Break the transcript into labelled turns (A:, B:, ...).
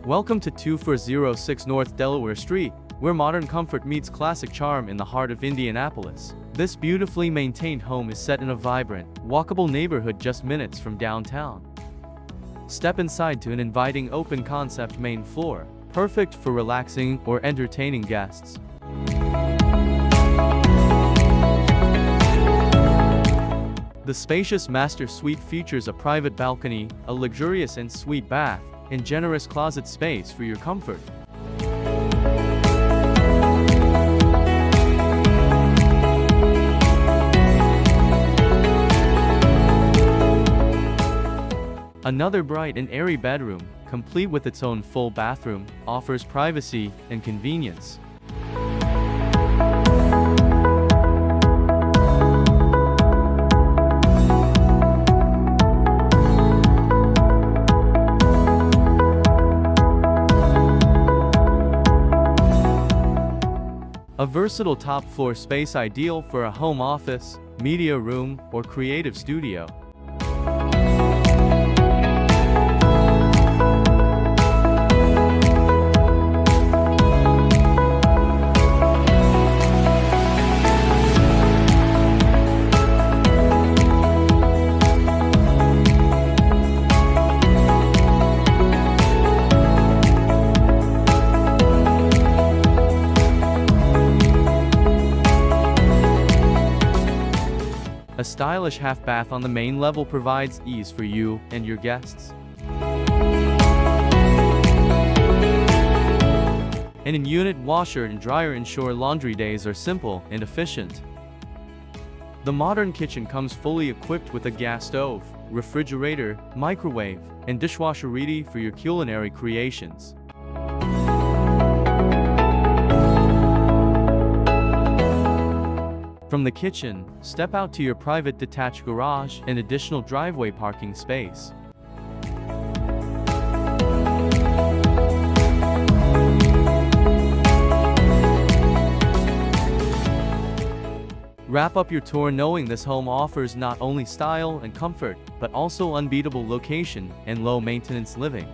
A: Welcome to 2406 North Delaware Street, where modern comfort meets classic charm in the heart of Indianapolis. This beautifully maintained home is set in a vibrant, walkable neighborhood just minutes from downtown. Step inside to an inviting open-concept main floor, perfect for relaxing or entertaining guests. The spacious master suite features a private balcony, a luxurious en-suite bath, and generous closet space for your comfort. Another bright and airy bedroom, complete with its own full bathroom, offers privacy and convenience. A versatile top-floor space ideal for a home office, media room, or creative studio. A stylish half bath on the main level provides ease for you and your guests. An in-unit washer and dryer ensure laundry days are simple and efficient. The modern kitchen comes fully equipped with a gas stove, refrigerator, microwave, and dishwasher ready for your culinary creations. From the kitchen, step out to your private detached garage and additional driveway parking space. Wrap up your tour knowing this home offers not only style and comfort, but also unbeatable location and low-maintenance living.